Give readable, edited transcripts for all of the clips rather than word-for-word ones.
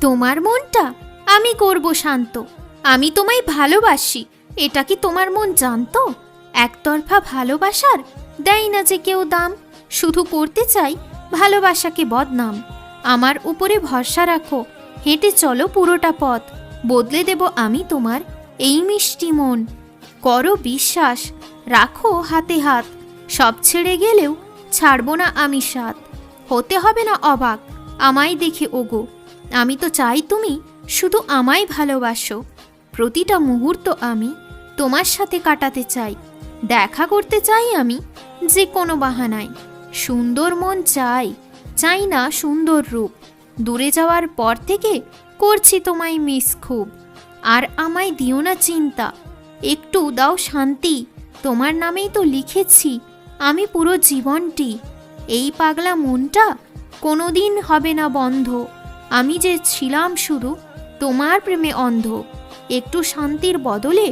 তোমার মনটা আমি করব শান্ত। আমি তোমায় ভালোবাসি, এটা কি তোমার মন জানতো? একতরফা ভালোবাসার দেয় না যে কেউ দাম, শুধু করতে চাই ভালোবাসাকে বদনাম। আমার উপরে ভরসা রাখো, হেঁটে চলো পুরোটা পথ, বদলে দেব আমি তোমার এই মিষ্টি মন। করো বিশ্বাস, রাখো হাতে হাত, সব ছেড়ে গেলেও ছাড়বো না আমি সাথ। হতে হবে না অবাক আমায় দেখে ওগো, আমি তো চাই তুমি শুধু আমায় ভালোবাসো। প্রতিটা মুহূর্ত আমি তোমার সাথে কাটাতে চাই, দেখা করতে চাই আমি যে কোনো বাহানায়। সুন্দর মন চাই, চাই না সুন্দর রূপ, দূরে যাওয়ার পর থেকে করছি তোমায় মিস খুব। আর আমায় দিও না চিন্তা, একটু দাও শান্তি, তোমার নামেই তো লিখেছি আমি পুরো জীবনটি। এই পাগলা মনটা কোনোদিন হবে না বন্ধ, আমি যে ছিলাম শুধু তোমার প্রেমে অন্ধ। একটু শান্তির বদলে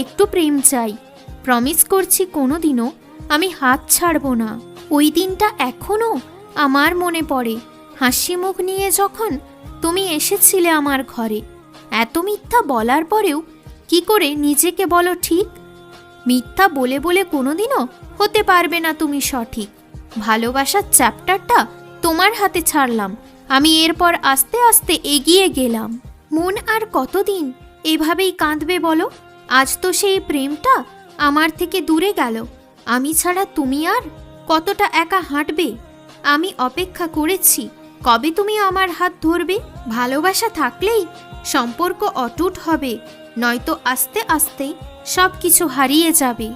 একটু প্রেম চাই, প্রমিস করছি কোনোদিনও আমি হাত ছাড়ব না। ওই দিনটা এখনো আমার মনে পড়ে, হাসি মুখ নিয়ে যখন তুমি এসেছিলে আমার ঘরে। এত মিথ্যা বলার পরেও কি করে নিজেকে বলো ঠিক? মিথ্যা বলে বলে কোনোদিনও হতে পারবে না তুমি সঠিক। ভালোবাসার চ্যাপ্টারটা তোমার হাতে ছাড়লাম, আমি এরপর আস্তে আস্তে এগিয়ে গেলাম। মন আর কতদিন এভাবেই কাঁদবে বলো? আজ তো সেই প্রেমটা আমার থেকে দূরে গেল, আমি ছাড়া তুমি আর কতটা একা হাঁটবে? আমি অপেক্ষা করেছি কবে তুমি আমার হাত ধরবে। ভালোবাসা থাকলেই সম্পর্ক অটুট হবে, নয়তো আস্তে আস্তে সব কিছু হারিয়ে যাবে।